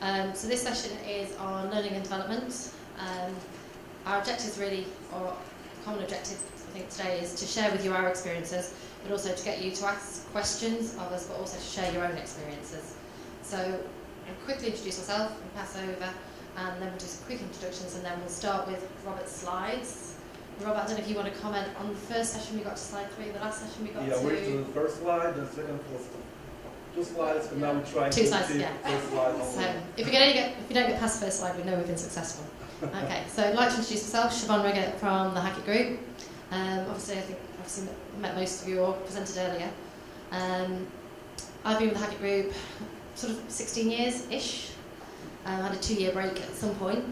So this session is on learning and development. Our objectives really, or common objective I think today, is to share with you our experiences, but also to get you to ask questions of us, but also to share your own experiences. So I'll quickly introduce myself and pass over, and then we'll do some quick introductions, and then we'll start with Robert's slides. Robert, I don't know if you want to comment on the first session we got to slide 3, the last session we got to... Yeah, we're to the first slide, the second was 2 slides, and now we're trying to 2 slides, yeah. first slide. So if you don't get past the first slide, we know we've been successful. Okay, so I'd like to introduce myself, Siobhan Riggett from the Hackett Group. Obviously, I think I've met most of you all presented earlier. I've been with the Hackett Group sort of 16 years-ish. I had a 2-year break at some point.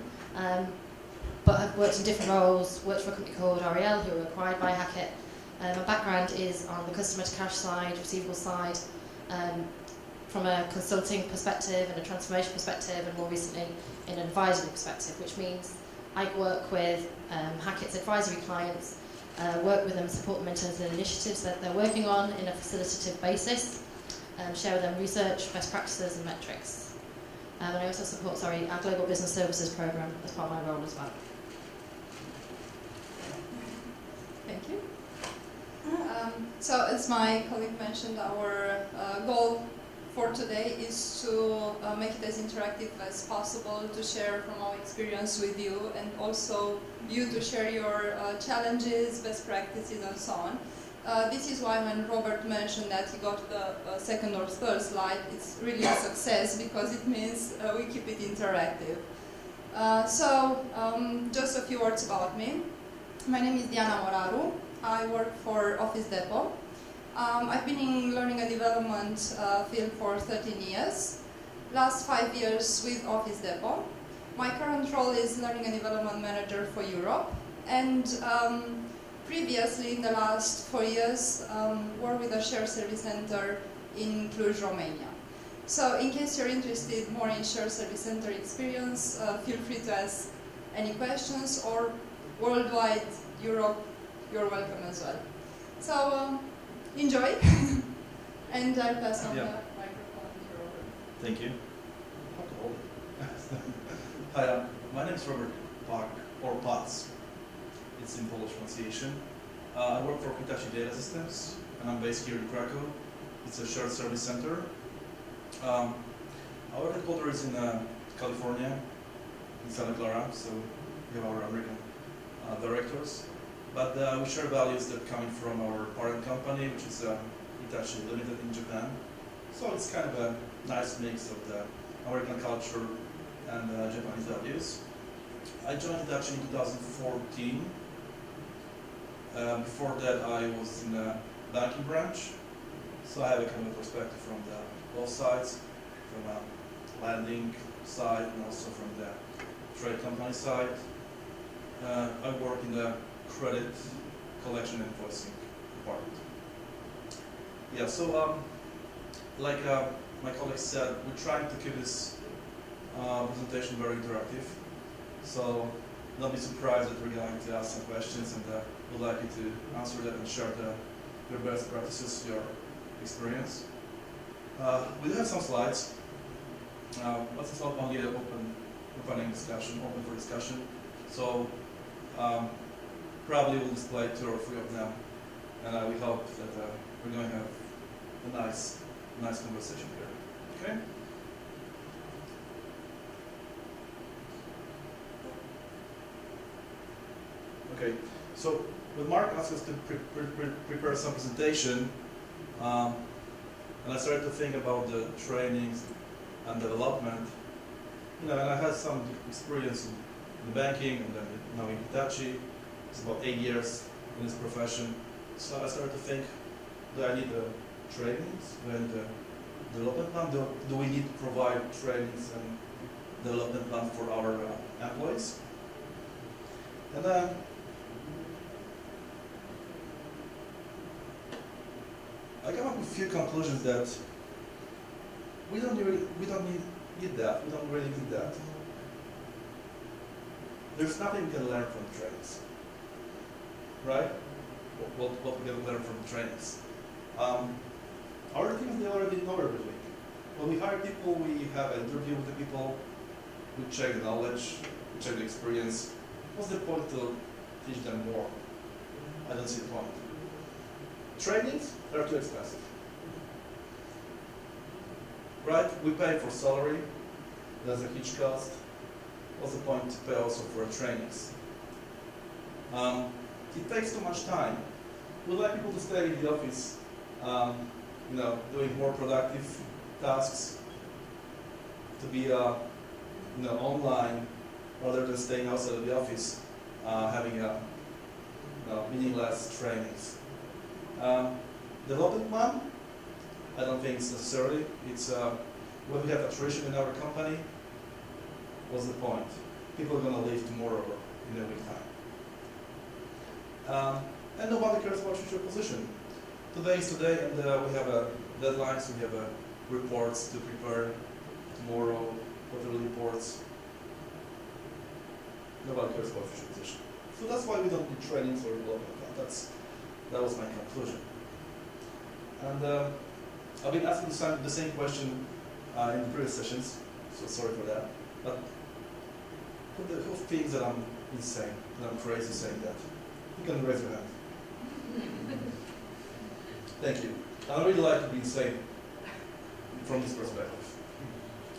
But I've worked in different roles, worked for a company called REL, who were acquired by Hackett. My background is on the customer to cash side, receivable side, from a consulting perspective and a transformation perspective, and more recently in an advisory perspective, which means I work with Hackett's advisory clients, work with them, support them in terms of the initiatives that they're working on in a facilitative basis, share with them research, best practices and metrics. And I also support, our Global Business Services Programme as part of my role as well. Thank you. So as my colleague mentioned, our goal for today is to make it as interactive as possible, to share from our experience with you, and also you to share your challenges, best practices and so on. This is why when Robert mentioned that he got the second or third slide, it's really a success because it means we keep it interactive. Just a few words about me. My name is Diana Moraru. I work for Office Depot. I've been in learning and development field for 13 years. Last 5 years with Office Depot. My current role is learning and development manager for Europe. And previously, in the last 4 years, worked with a shared service center in Cluj, Romania. So in case you're interested more in shared service center experience, feel free to ask any questions, or worldwide, Europe, you're welcome as well. So enjoy, and I'll pass on the microphone to Robert. Thank you. Hi, my name is Robert Pak, or Pats. It's in Polish pronunciation. I work for Hitachi Data Systems, and I'm based here in Krakow. It's a shared service center. Our headquarters is in California, in Santa Clara, so we have our American directors. But we share values that coming from our parent company, which is Hitachi Limited in Japan. So it's kind of a nice mix of the American culture and Japanese values. I joined Hitachi in 2014. Before that, I was in the banking branch, so I have a kind of perspective from both sides, from a lending side and also from the trade company side. I work in the credit collection and invoicing department. Yeah, so like my colleague said, we're trying to keep this presentation very interactive. So don't be surprised that we're going to ask some questions, and we'd like you to answer that and share your best practices, your experience. We do have some slides. Let's only opening discussion, open for discussion. So probably we'll display 2 or 3 of them, and we hope that we're going to have a nice conversation here. Okay. Okay, so when Mark asked us to prepare some presentation, and I started to think about the trainings and development, and I had some experience in banking, and then now in Hitachi. It's about 8 years in this profession. So I started to think, do I need trainings? Do I need a development plan? Do we need to provide trainings and development plan for our employees? And I came up with a few conclusions that we don't really need that. We don't really need that. There's nothing we can learn from trainings, right? What we can learn from trainings. Our teams, they already know everything. when we hire people, we have an interview with the people, we check the knowledge, we check the experience. What's the point to teach them more? I don't see the point. Trainings are too expensive. Right? We pay for salary, there's a huge cost. What's the point to pay also for trainings? It takes too much time. We like people to stay in the office, doing more productive tasks, to be online rather than staying outside of the office, having meaningless trainings. Development one, I don't think it's necessary. It's when we have attrition in our company, what's the point? People are going to leave tomorrow in a week time. And nobody cares about future position. Today is today, and we have deadlines, we have reports to prepare tomorrow, quarterly reports. Nobody cares about future position. So that's why we don't need trainings or development. That was my conclusion. And I've been asking the same question in the previous sessions, so sorry for that. But who thinks that I'm insane, that I'm crazy saying that? You can raise your hand. Thank you. I really like to be insane from this perspective.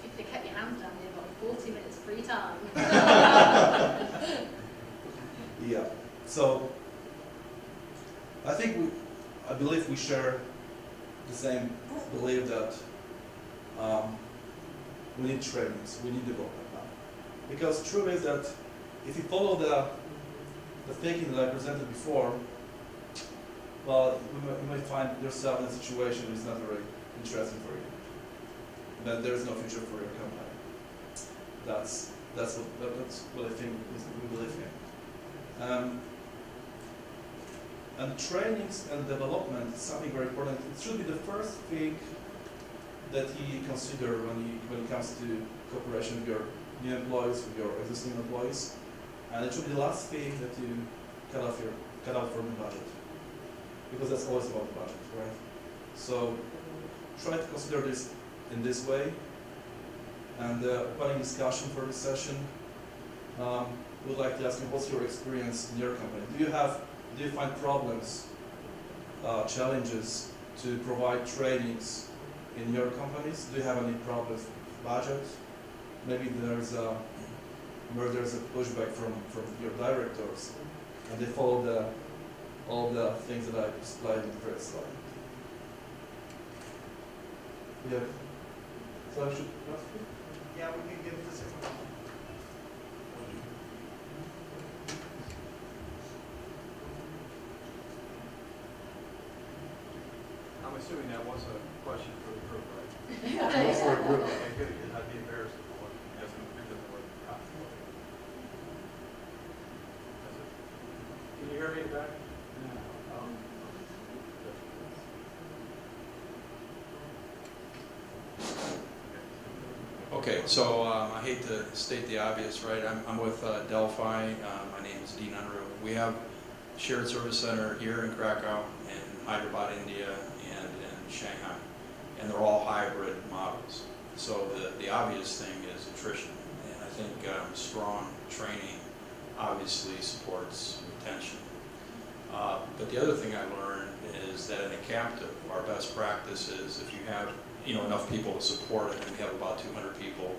If you kept your hands down, you've got 40 minutes free time. Yeah. So I believe we share the same belief that we need trainings, we need development now. Because true is that if you follow the thinking that I presented before, well, you might find yourself in a situation that is not very interesting for you. That there is no future for your company. That's what I think we believe in. And trainings and development is something very important. It should be the first thing that you consider when it comes to cooperation with your new employees, with your existing employees, and it should be the last thing that you cut out from the budget, because that's always about the budget, right? So try to consider this in this way. And opening discussion for this session, we'd like to ask you, what's your experience in your company? Do you find problems, challenges to provide trainings in your companies? Do you have any problems with budget? Maybe there's a pushback from your directors, and they follow all the things that I explained in the previous slide. Yeah. So I should ask you? Yeah, we can give this a I'm assuming that was a question for the group, right? That's for a group. Okay, good, because I'd be embarrassed if it wasn't, because it wasn't possible. Can you hear me back? Okay, so I hate to state the obvious, right? I'm with Delphi. My name is Dean Unruh. We have a shared service center here in Krakow, in Hyderabad, India, and in Shanghai, and they're all hybrid models. So the obvious thing is attrition, and I think strong training obviously supports retention. But the other thing I learned is that in a captive, our best practice is, if you have enough people to support it, and we have about 200 people,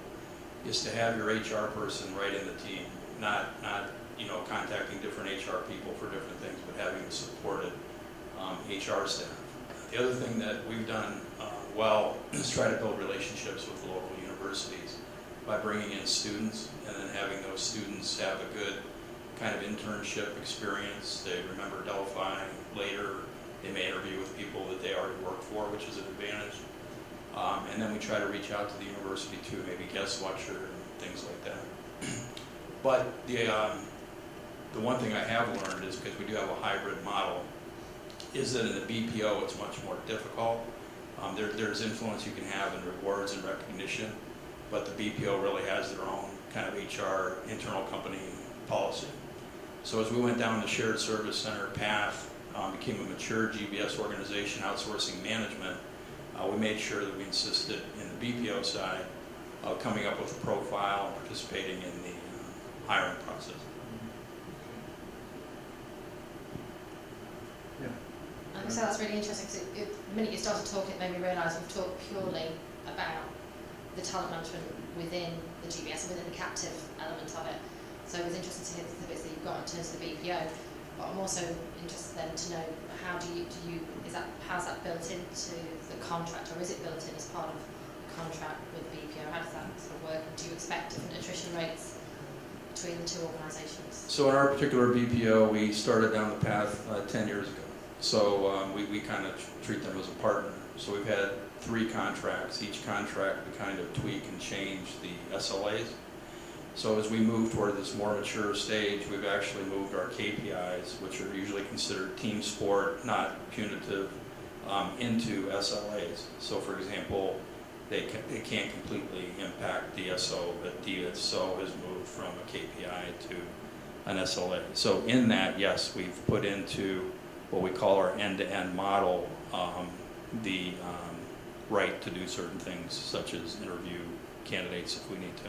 is to have your HR person right in the team, not contacting different HR people for different things, but having a supported HR staff. The other thing that we've done well is try to build relationships with local universities by bringing in students, and then having those students have a good kind of internship experience. They remember Delphi later. They may interview with people that they already work for, which is an advantage. And then we try to reach out to the university too, maybe guest lecture and things like that. But the one thing I have learned is, because we do have a hybrid model, is that in the BPO it's much more difficult. There's influence you can have in rewards and recognition, but the BPO really has their own kind of HR internal company policy. So as we went down the shared service center path, became a mature GBS organization, outsourcing management, we made sure that we insisted in the BPO side of coming up with a profile, participating in the hiring process. And so that's really interesting because the minute you started talking, it made me realise we've talked purely about the talent management within the GBS and within the captive element of it. So it was interesting to hear the bits that you've got in terms of the BPO, but I'm also interested then to know how's that built into the contract, or is it built in as part of the contract with BPO? How does that sort of work? And do you expect different attrition rates between the two organisations? So in our particular BPO, we started down the path 10 years ago. So we kind of treat them as a partner. So we've had 3 contracts. Each contract we kind of tweak and change the SLAs. So as we move toward this more mature stage, we've actually moved our KPIs, which are usually considered team sport, not punitive, into SLAs. So for example, they can't completely impact DSO, but DSO has moved from a KPI to an SLA. So in that, yes, we've put into what we call our end-to-end model, the right to do certain things, such as interview candidates if we need to.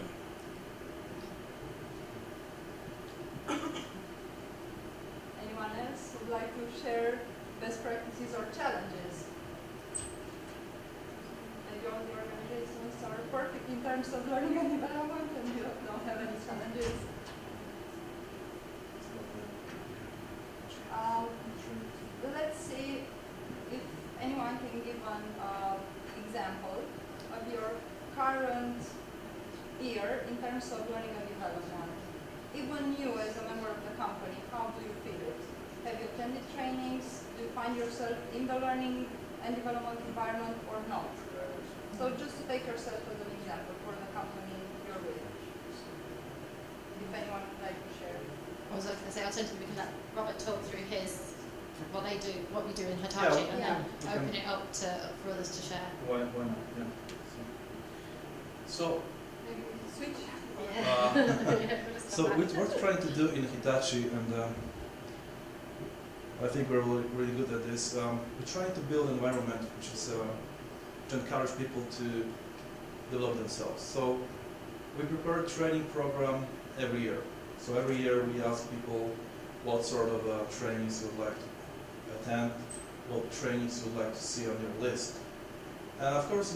Anyone else would like to share best practices or challenges? Maybe all the organizations are perfect in terms of learning and development and you don't have any challenges. Let's see if anyone can give an example of your current year in terms of learning and development. Even you as a member of the company, how do you feel it? Have you attended trainings? Do you find yourself in the learning and development environment or not? So just to take yourself as an example for the company you're with. If anyone would like to share. I was going to say, alternatively, we can let Robert talk through what they do, what we do in Hitachi, and then open it up for others to share. Why not? Yeah. So, Maybe we switch. so we're trying to do in Hitachi, and I think we're really good at this. We're trying to build an environment which is to encourage people to develop themselves. So we prepare a training program every year. So every year we ask people what sort of trainings you would like to attend, what trainings you would like to see on your list. And of course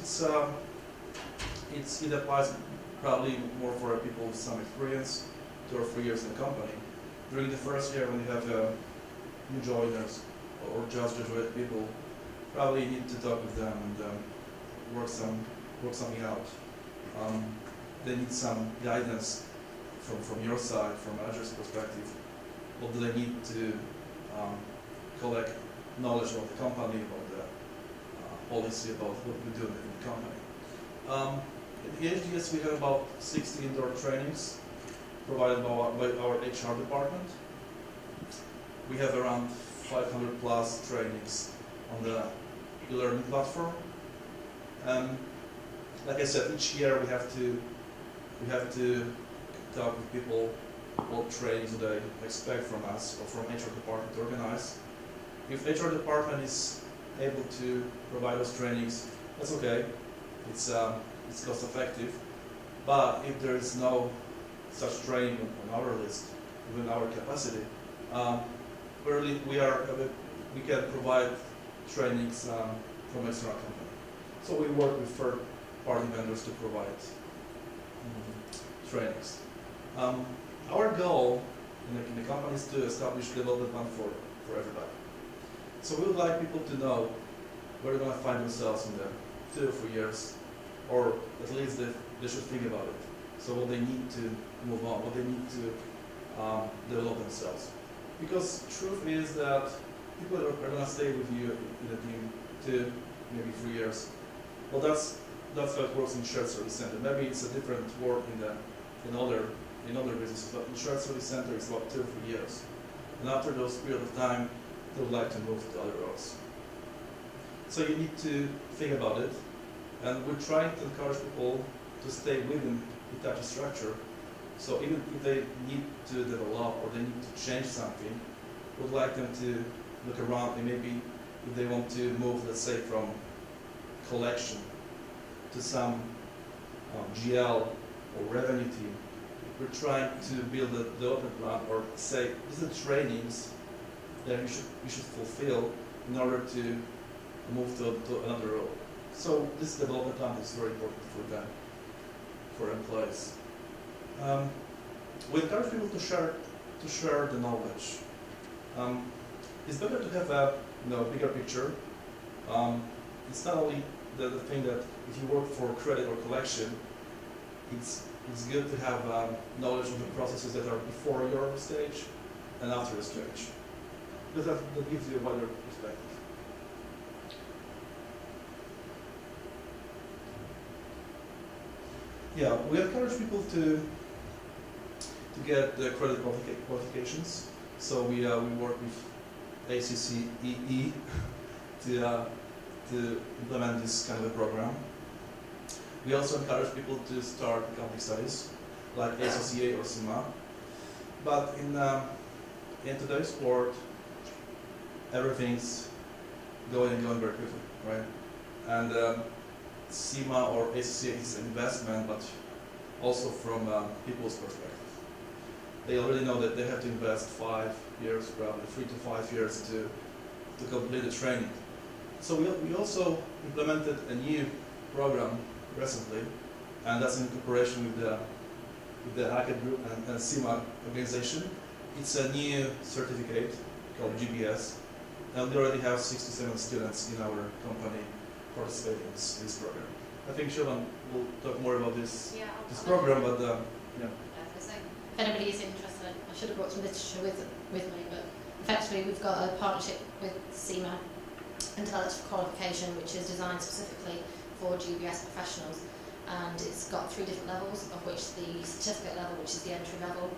it applies probably more for people with some experience, 2 or 3 years in the company. During the first year when you have new joiners or just graduate people, probably need to talk with them and work something out. They need some guidance from your side, from manager's perspective. What do they need to collect knowledge about the company, about the policy, about what we do in the company. In the HGS we have about 60 indoor trainings provided by our HR department. We have around 500 plus trainings on the e-learning platform. Like I said, each year we have to talk with people what trainings they expect from us or from HR department to organize. If HR department is able to provide those trainings, that's okay. It's cost effective. But if there is no such training on our list, within our capacity, we can provide trainings from external company. So we work with third-party vendors to provide trainings. Our goal in the company is to establish development plan for everybody. So we would like people to know where they're going to find themselves in the 2 or 3 years, or at least they should think about it. So what they need to move on, what they need to develop themselves. Because truth is that people are going to stay with you in the team 2, maybe 3 years. Well, that's how it works in shared service center. Maybe it's a different work in other businesses, but in shared service center it's about 2 or 3 years. And after those period of time, they would like to move to other roles. So you need to think about it, and we're trying to encourage people to stay within Hitachi structure. So even if they need to develop or they need to change something, we'd like them to look around and maybe if they want to move, let's say, from collection to some GL or revenue team. We're trying to build a development plan or say these are the trainings that you should fulfill in order to move to another role. So this development plan is very important for them, for employees. We encourage people to share the knowledge. It's better to have a bigger picture. It's not only the thing that if you work for credit or collection, it's good to have knowledge of the processes that are before your stage and after your stage, because that gives you a wider perspective. Yeah, we encourage people to get the credit qualifications. So we work with ACCEE to implement this kind of a program. We also encourage people to start accounting studies, like ACCA or CIMA. But in today's world, everything's going very quickly, right? And CIMA or ACCA is an investment, but also from people's perspective. They already know that they have to invest 5 years, probably 3 to 5 years to complete the training. So we also implemented a new program recently, and that's in cooperation with the Hackett group and CIMA organization. It's a new certificate called GBS, and we already have 67 students in our company participating in this program. I think Siobhan will talk more about this program, but yeah. If anybody is interested, I should have brought some literature with me, but effectively we've got a partnership with CIMA and developed a qualification which is designed specifically for GBS professionals, and it's got 3 different levels, of which the certificate level, which is the entry level,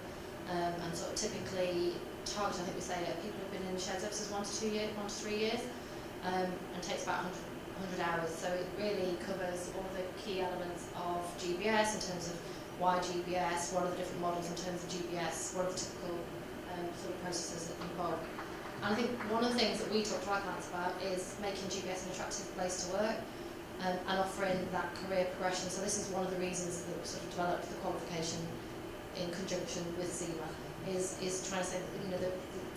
and sort of typically target, I think we say, people who've been in shared services 1 to 3 years, and takes about 100 hours. So it really covers all the key elements of GBS in terms of why GBS, what are the different models in terms of GBS, what are the typical sort of processes that involve. And I think one of the things that we talk to our clients about is making GBS an attractive place to work and offering that career progression. So this is one of the reasons that we sort of developed the qualification in conjunction with CIMA, is trying to say that the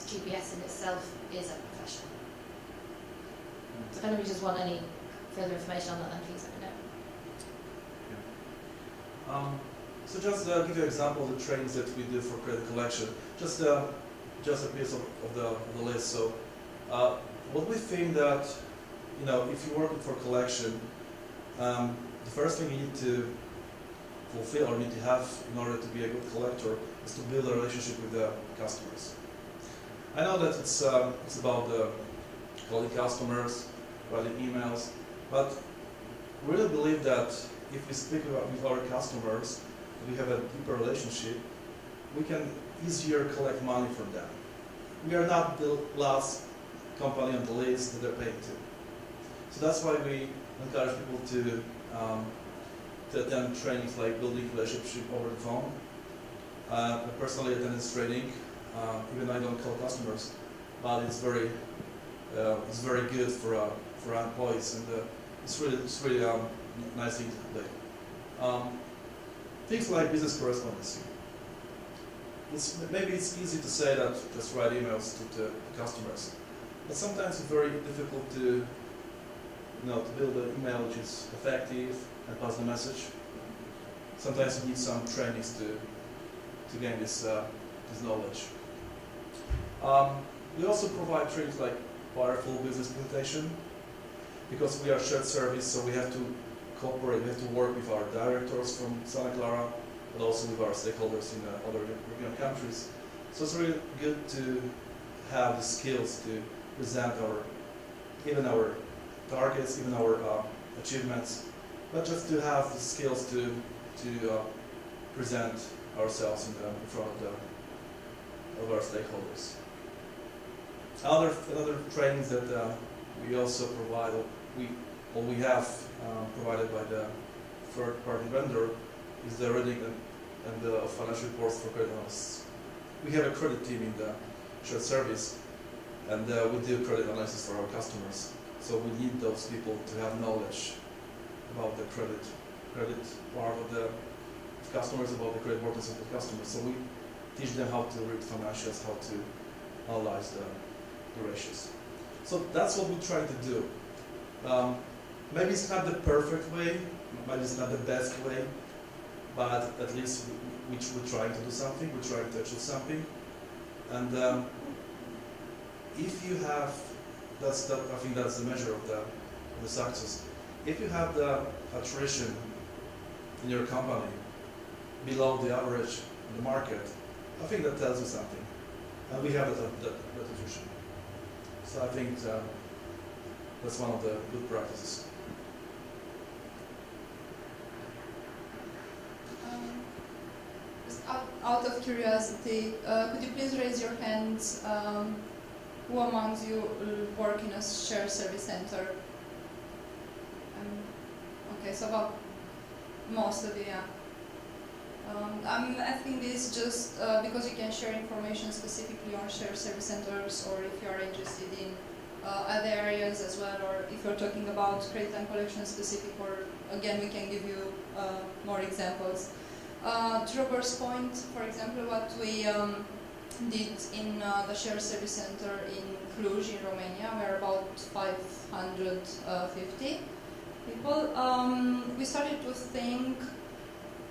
GBS in itself is a profession. So if anybody just want any further information on that, then please let me know. So just give you an example of the trainings that we do for credit collection. Just a piece of the list. So what we think that, if you're working for collection, the first thing you need to fulfill or need to have in order to be a good collector is to build a relationship with the customers. I know that it's about calling customers, writing emails, but we really believe that if we speak with our customers, we have a deeper relationship, we can easier collect money from them. We are not the last company on the list that they're paying to. So that's why we encourage people to attend trainings like building relationship over the phone. I personally attend this training, even though I don't call customers, but it's very good for our employees, and it's really nice thing to play. Things like business correspondence. Maybe it's easy to say that just write emails to customers, but sometimes it's very difficult to build an email which is effective and pass the message. Sometimes you need some trainings to gain this knowledge. We also provide trainings like powerful business presentation, because we are shared service, so we have to cooperate, we have to work with our directors from Santa Clara, but also with our stakeholders in other European countries. So it's really good to have the skills to present our targets, even our achievements, but just to have the skills to present ourselves in front of our stakeholders. Another trainings that we also provide, we have provided by the third-party vendor, is the reading and the financial reports for credit analysts. We have a credit team in the shared service, and we do credit analysis for our customers. So we need those people to have knowledge about the credit part of the customers, about the credit worthiness of the customers. So we teach them how to read financials, how to analyze the ratios. So that's what we try to do. Maybe it's not the perfect way, maybe it's not the best way, but at least we're trying to do something, we're trying to achieve something. And if you have, I think that's the measure of the success. If you have the attrition in your company below the average in the market, I think that tells you something. And we have that attrition. So I think that's one of the good practices. Just out of curiosity, could you please raise your hands? Who amongst you work in a shared service center? Okay, so about most of you, yeah. I'm asking this just because you can share information specifically on shared service centers, or if you are interested in other areas as well, or if you're talking about credit and collection specific, or again we can give you more examples. To Robert's point, for example, what we did in the shared service center in Cluj in Romania, we're about 550 people. We started to think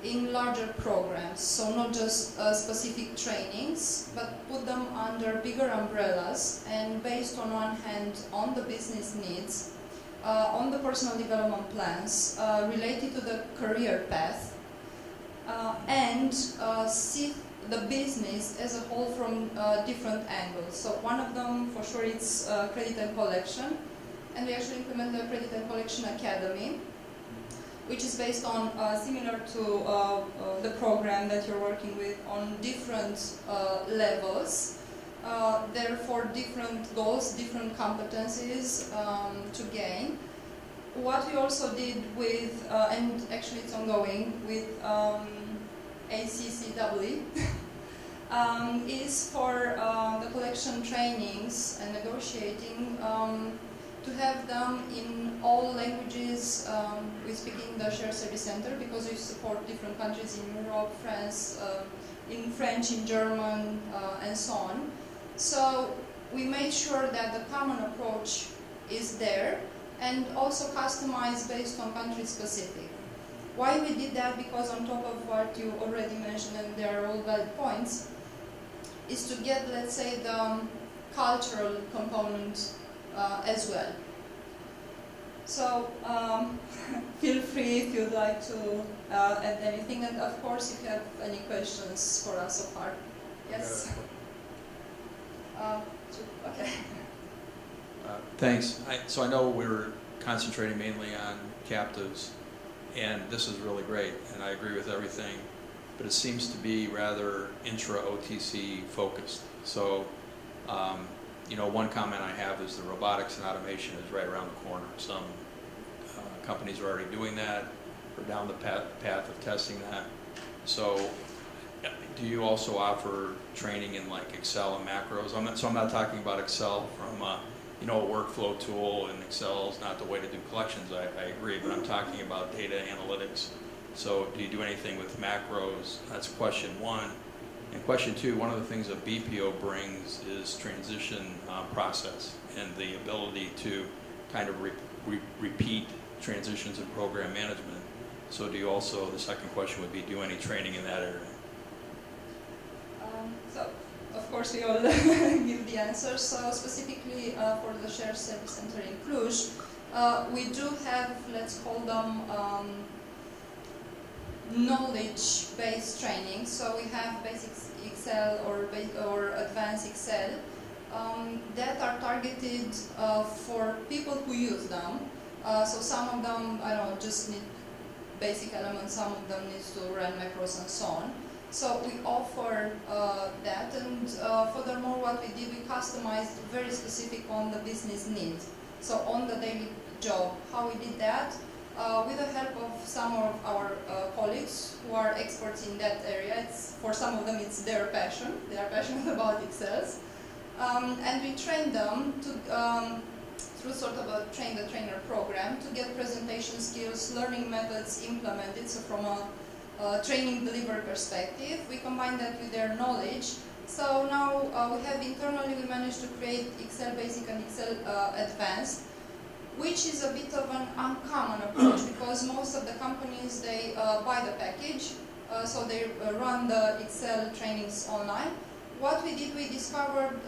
in larger programs, so not just specific trainings, but put them under bigger umbrellas and based on one hand on the business needs, on the personal development plans related to the career path, and see the business as a whole from different angles. So one of them, for sure, it's credit and collection, and we actually implement the Credit and Collection Academy, which is based on similar to the program that you're working with on different levels, therefore different goals, different competencies to gain. What we also did with, and actually it's ongoing, with ACCW, is for the collection trainings and negotiating to have them in all languages. We speak in the shared service center because we support different countries in Europe, France, in French, in German, and so on. So we made sure that the common approach is there and also customized based on country specific. Why we did that? Because on top of what you already mentioned, and they are all valid points, is to get, let's say, the cultural component as well. So feel free if you'd like to add anything, and of course if you have any questions for us so far. Yes? Okay. Thanks. So I know we're concentrating mainly on captives, and this is really great, and I agree with everything, but it seems to be rather intra-OTC focused. So, you know, one comment I have is the robotics and automation is right around the corner. Some companies are already doing that, or down the path of testing that. So, do you also offer training in like Excel and macros? I'm not talking about Excel from you know, a workflow tool, and Excel is not the way to do collections. I agree, but I'm talking about data analytics. So, do you do anything with macros? That's question one. And question two, one of the things a BPO brings is transition process and the ability to kind of repeat transitions in program management. So do you also, the second question would be, do any training in that area? So, of course, we all give the answers. So specifically for the shared service center in Cluj, we do have, let's call them, knowledge-based training. So we have basic Excel or advanced Excel that are targeted for people who use them. So some of them, I don't know, just need basic elements, some of them need to run macros and so on. So we offer that, and furthermore what we did, we customized very specific on the business needs. So on the daily job, how we did that? With the help of some of our colleagues who are experts in that area. For some of them it's their passion, they are passionate about Excel. And we train them to through sort of a train the trainer program to get presentation skills, learning methods implemented. So from a training delivery perspective, we combine that with their knowledge. So now we have internally, we managed to create Excel Basic and Excel Advanced, which is a bit of an uncommon approach because most of the companies, they buy the package, so they run the Excel trainings online. What we did, we discovered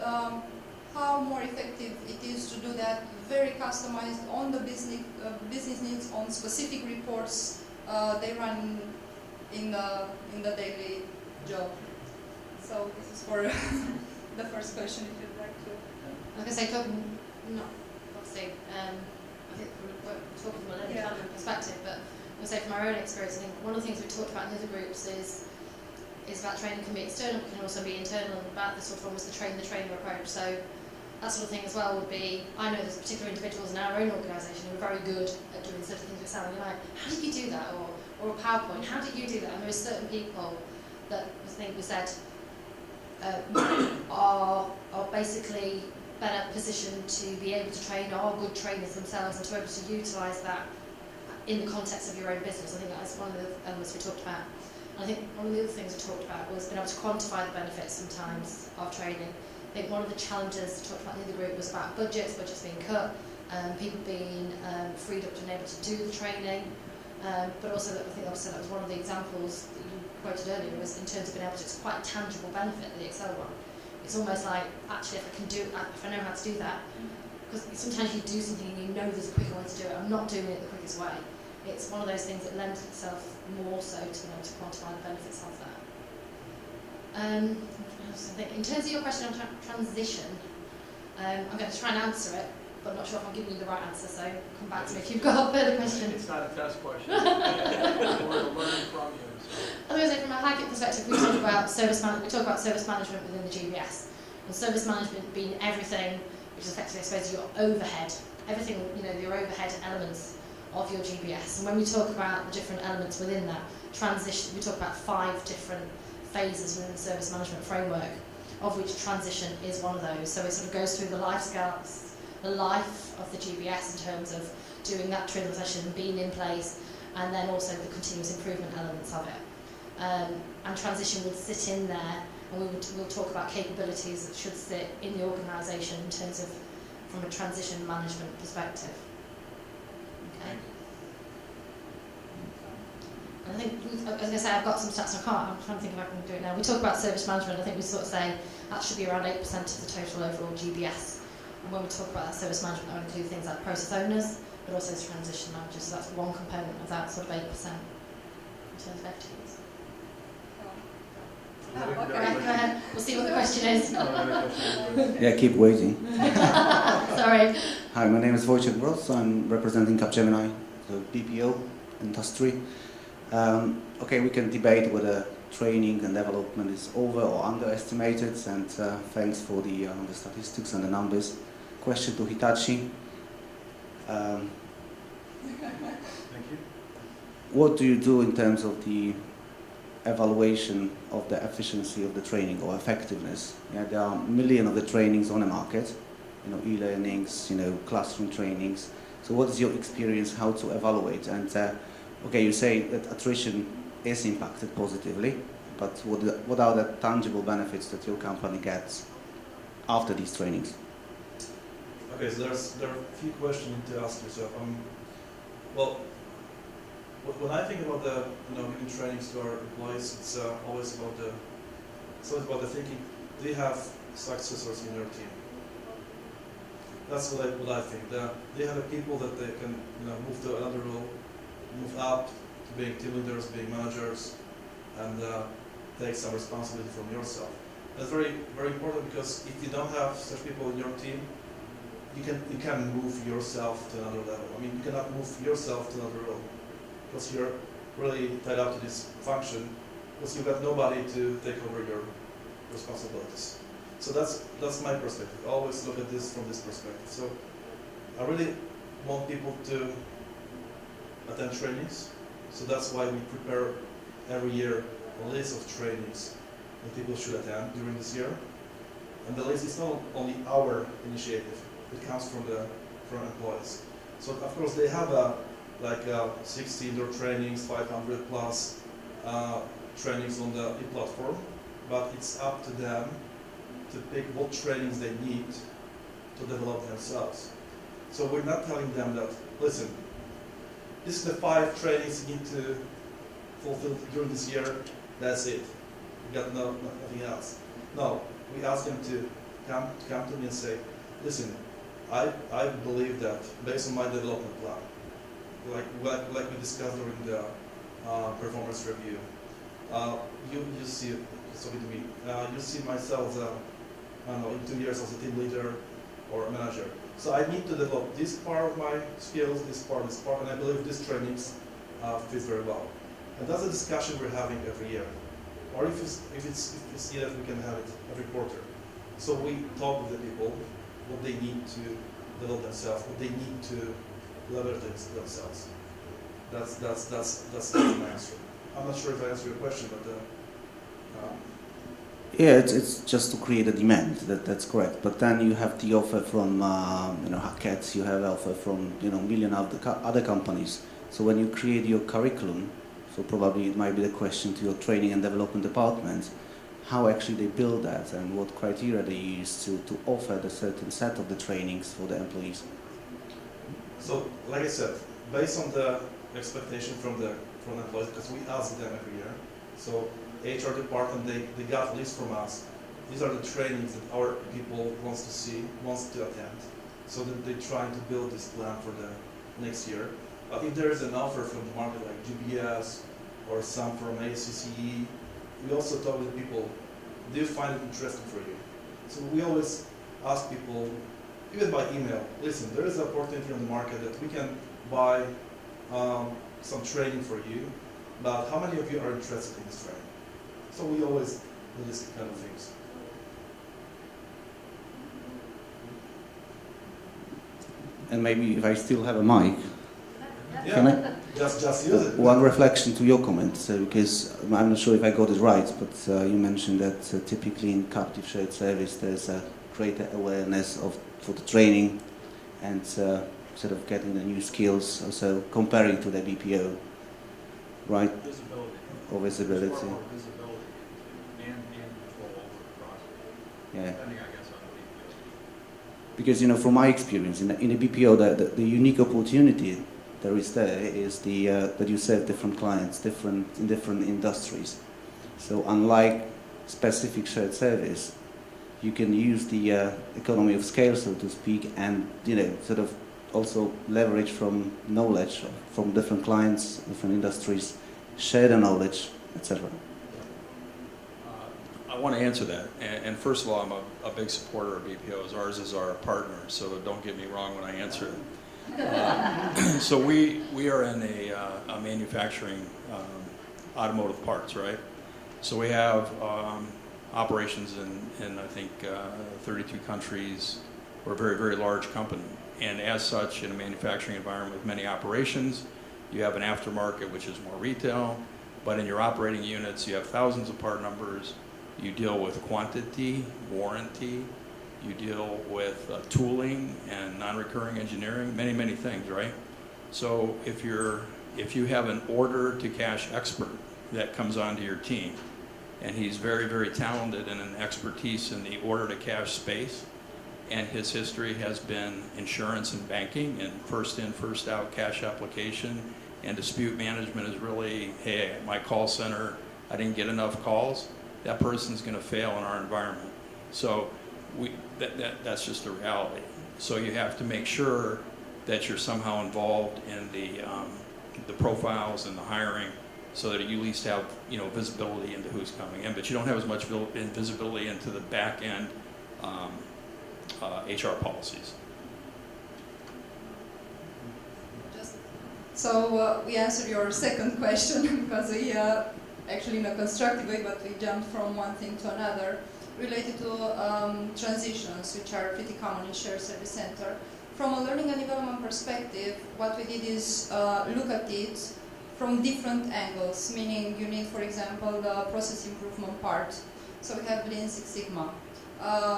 how more effective it is to do that, very customized on the business needs, on specific reports they run in the daily job. So this is for the first question, if you'd like to. I was going to say, obviously, I think we're talking from a learning development perspective, but I would say from our own experience, I think one of the things we talked about in the other groups is about training can be external, but can also be internal, about the sort of almost the train-the-trainer approach. So that sort of thing as well would be, I know there's particular individuals in our own organisation who are very good at doing certain things with Excel, and you're like, how did you do that? Or a PowerPoint, how did you do that? And there are certain people that I think we said are basically better positioned to be able to train, are good trainers themselves, and to be able to utilise that in the context of your own business. I think that's one of the elements we talked about. And I think one of the other things we talked about was being able to quantify the benefits sometimes of training. I think one of the challenges we talked about in the other group was about budgets being cut, people being freed up to be able to do the training, but also I think obviously that was one of the examples that you quoted earlier, was in terms of being able to, it's quite a tangible benefit, the Excel one. It's almost like, actually, if I know how to do that, because sometimes you do something and you know there's a quicker way to do it, I'm not doing it the quickest way. It's one of those things that lends itself more so to being able to quantify the benefits of that. I think in terms of your question on transition, I'm going to try and answer it, but I'm not sure if I'm giving you the right answer, so come back to me if you've got a further question. It's not a test question. We're to learn from you. So. I was going to say, from a Hackett perspective, we talk about service management within the GBS, and service management being everything, which is effectively, I suppose, your overhead, everything, your overhead elements of your GBS. And when we talk about the different elements within that transition, we talk about 5 different phases within the service management framework, of which transition is one of those. So it sort of goes through the life of the GBS in terms of doing that transition, being in place, and then also the continuous improvement elements of it. And transition would sit in there, and we'll talk about capabilities that should sit in the organisation in terms of from a transition management perspective. Okay. And I think, as I was going to say, I've got some stats, I'm trying to think if I can do it now. We talk about service management, I think we sort of say that should be around 8% of the total overall GBS. And when we talk about that service management, that would include things like process owners, but also transition managers. So that's one component of that sort of 8% in terms of FTEs. Okay. Go ahead. We'll see what the question is. Yeah, keep waiting. Sorry. Hi, my name is Wojciech Gross. I'm representing Capgemini, the BPO industry. Okay, we can debate whether training and development is over or underestimated, and thanks for the statistics and the numbers. Question to Hitachi. Thank you. What do you do in terms of the evaluation of the efficiency of the training or effectiveness? Yeah, there are millions of the trainings on the market, e-learnings, classroom trainings. So what is your experience how to evaluate? And okay, you say that attrition is impacted positively, but what are the tangible benefits that your company gets after these trainings? Okay, so there are a few questions you need to ask yourself. Well, when I think about the giving trainings to our employees, it's always about the thinking. Do you have successors in your team? That's what I think. They have people that they can move to another role, move up to being team leaders, being managers, and take some responsibility from yourself. That's very, very important, because if you don't have such people in your team, you can move yourself to another level. I mean, you cannot move yourself to another role, because you're really tied up to this function, because you've got nobody to take over your responsibilities. So that's my perspective. I always look at this from this perspective. So I really want people to attend trainings. So that's why we prepare every year a list of trainings that people should attend during this year. And the list is not only our initiative. It comes from the for employees. So of course they have 60 indoor trainings, 500 plus trainings on the e-platform, but it's up to them to pick what trainings they need to develop themselves. So we're not telling them that, listen, this is the 5 trainings you need to fulfill during this year, that's it. You got nothing else. No, we ask them to come to me and say, listen, I believe that based on my development plan, like we discussed during the performance review, you see, sorry to me, you see myself, I don't know, in 2 years as a team leader or a manager. So I need to develop this part of my skills, this part, and I believe these trainings fit very well. And that's a discussion we're having every year. Or if it's needed, we can have it every quarter. So we talk with the people, what they need to develop themselves, what they need to leverage themselves. That's the answer. I'm not sure if I answered your question, but Yeah, it's just to create a demand. That's correct. But then you have the offer from Hackett. You have offer from million of the other companies. So when you create your curriculum, so probably it might be the question to your training and development department, how actually they build that and what criteria they use to offer the certain set of the trainings for the employees. So, like I said, based on the expectation from the employees, because we ask them every year. So HR department, they got lists from us. These are the trainings that our people wants to attend. So that they're trying to build this plan for the next year. But if there is an offer from the market like GBS or some from ACCE, we also talk with people, do you find it interesting for you? So we always ask people, even by email, listen, there is an opportunity on the market that we can buy some training for you, but how many of you are interested in this training? So we always do these kind of things. And maybe if I still have a mic, Yeah, can I? just use it. One reflection to your comment, because I'm not sure if I got it right, but you mentioned that typically in captive shared service there's a greater awareness for the training and sort of getting the new skills, also comparing to the BPO, right? Visibility. Or visibility. There's far more visibility and control over the process, Yeah. depending, I guess, on the BPO. Because from my experience in a BPO, the unique opportunity there is that you serve different clients, in different industries. So unlike specific shared service, you can use the economy of scale, so to speak, and sort of also leverage from knowledge from different clients, different industries, share the knowledge, etc. I want to answer that. And first of all, I'm a big supporter of BPOs. Ours is our partner, so don't get me wrong when I answer it. So we are in a manufacturing automotive parts, right? So we have operations in I think 32 countries. We're a very, very large company. And as such, in a manufacturing environment with many operations, you have an aftermarket, which is more retail. But in your operating units, you have thousands of part numbers. You deal with quantity, warranty. You deal with tooling and non-recurring engineering, many, many things, right? So if you have an order-to-cash expert that comes onto your team, and he's very, very talented and an expertise in the order-to-cash space, and his history has been insurance and banking and first in, first out cash application, and dispute management is really, hey, my call center, I didn't get enough calls, that person's going to fail in our environment. So that's just the reality. So you have to make sure that you're somehow involved in the profiles and the hiring, so that you at least have visibility into who's coming in. But you don't have as much visibility into the back end HR policies. So we answered your second question because we actually in a constructive way, but we jumped from one thing to another related to transitions, which are pretty common in shared service center. From a learning and development perspective, what we did is look at it from different angles, meaning you need, for example, the process improvement part. So we have Lean Six Sigma.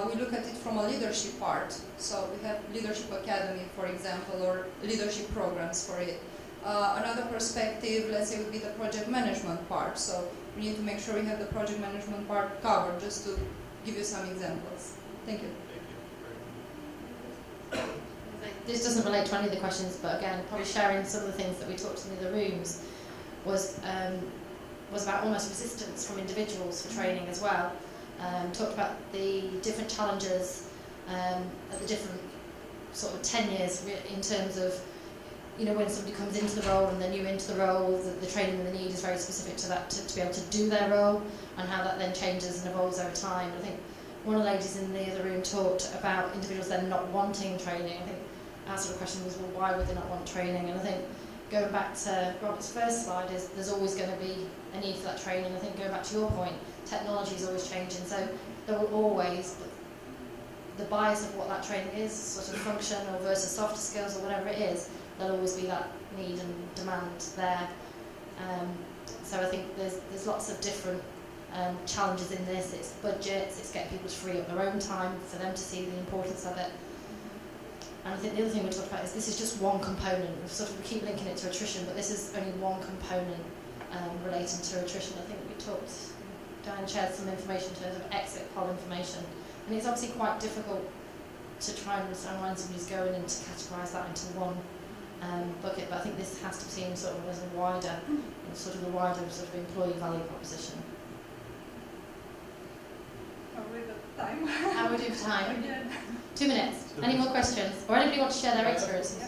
we look at it from a leadership part. So we have leadership academy, for example, or leadership programs for it. Another perspective, let's say, would be the project management part. So we need to make sure we have the project management part covered, just to give you some examples. Thank you. This doesn't relate to any of the questions, but again, probably sharing some of the things that we talked in the other rooms was about almost resistance from individuals for training as well. Talked about the different challenges at the different sort of tenures in terms of, you know, when somebody comes into the role and they're new into the role, the training and the need is very specific to that, to be able to do their role, and how that then changes and evolves over time. I think one of the ladies in the other room talked about individuals then not wanting training. I think our sort of question was, well, why would they not want training? And I think going back to Robert's first slide is there's always going to be a need for that training. I think going back to your point, technology is always changing, so there will always, the bias of what that training is, sort of function or versus softer skills or whatever it is, there'll always be that need and demand there. So I think there's lots of different challenges in this. It's budgets, it's getting people to free up their own time for them to see the importance of it. And I think the other thing we talked about is this is just one component. We keep linking it to attrition, but this is only one component relating to attrition. I think we talked, Diane shared some information in terms of exit poll information. And it's obviously quite difficult to try and understand when somebody's going and to categorise that into one bucket, but I think this has to be seen sort of as a wider, sort of employee value proposition. Are we at time? How are we doing for time? Again. 2 minutes. Any more questions? Or anybody want to share their experiences?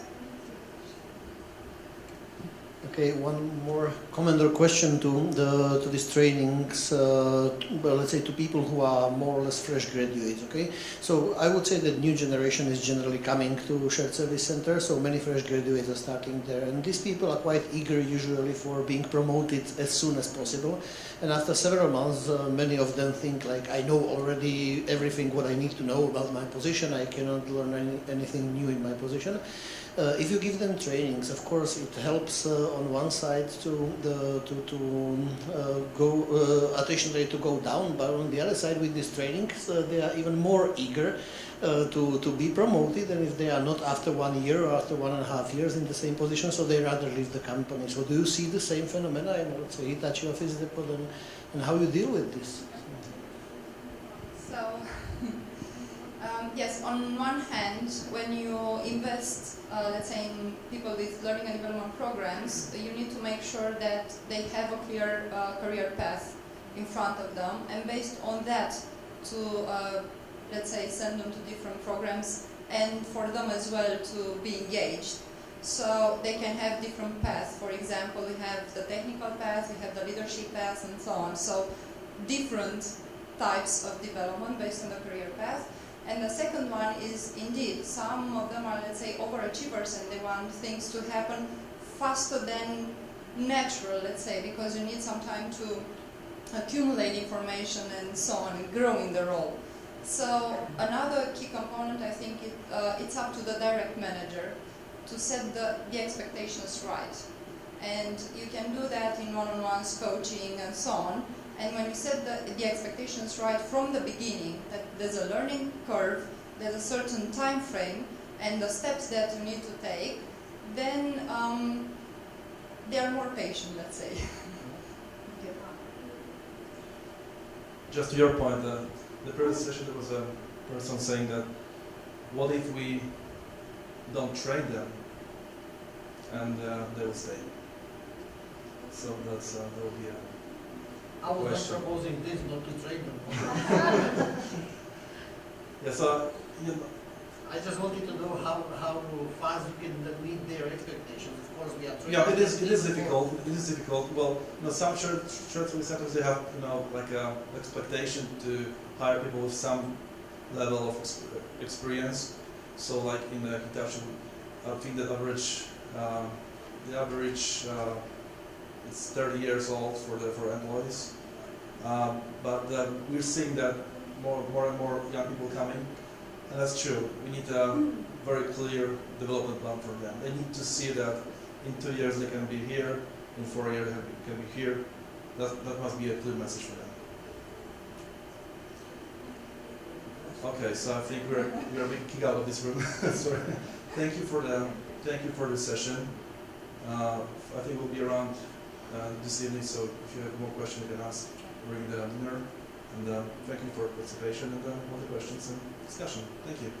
Okay, one more comment or question to these trainings, well, let's say to people who are more or less fresh graduates, okay? So I would say that new generation is generally coming to shared service center, so many fresh graduates are starting there, and these people are quite eager usually for being promoted as soon as possible, and after several months, many of them think like, I know already everything what I need to know about my position, I cannot learn anything new in my position. If you give them trainings, of course, it helps on one side to go attrition rate to go down, but on the other side, with these trainings, they are even more eager to be promoted, and if they are not after 1 year or after 1.5 years in the same position, so they rather leave the company. So do you see the same phenomena in, let's say, Hitachi Office Depot, and how you deal with this? So, yes, on one hand, when you invest, let's say, in people with learning and development programs, you need to make sure that they have a clear career path in front of them, and based on that, to, let's say, send them to different programs, and for them as well to be engaged. So they can have different paths. For example, we have the technical path, we have the leadership path, and so on. So different types of development based on the career path. And the second one is, indeed, some of them are, let's say, overachievers, and they want things to happen faster than natural, let's say, because you need some time to accumulate information and so on, and grow in the role. So another key component, I think, it's up to the direct manager to set the expectations right. And you can do that in one-on-ones, coaching, and so on. And when you set the expectations right from the beginning, that there's a learning curve, there's a certain time frame, and the steps that you need to take, then they are more patient, let's say. Just to your point, the previous session there was a person saying that, what if we don't train them and they will stay? So that's that will be a I was question. not proposing this, not to train them. Yeah, so I just wanted to know how fast you can meet their expectations. Of course, we are training. yeah, it is difficult. It is difficult. Well, some shared service centers, they have, like a expectation to hire people with some level of experience. So like in the Hitachi, I think the average it's 30 years old for employees. But we're seeing that more and more young people coming, and that's true. We need a very clear development plan for them. They need to see that in 2 years they can be here, in 4 years they can be here. That must be a clear message for them. Okay, so I think we're being kicked out of this room. Sorry. Thank you for the session. I think we'll be around this evening, so if you have more questions, you can ask during the dinner. And thank you for participation and all the questions and discussion. Thank you.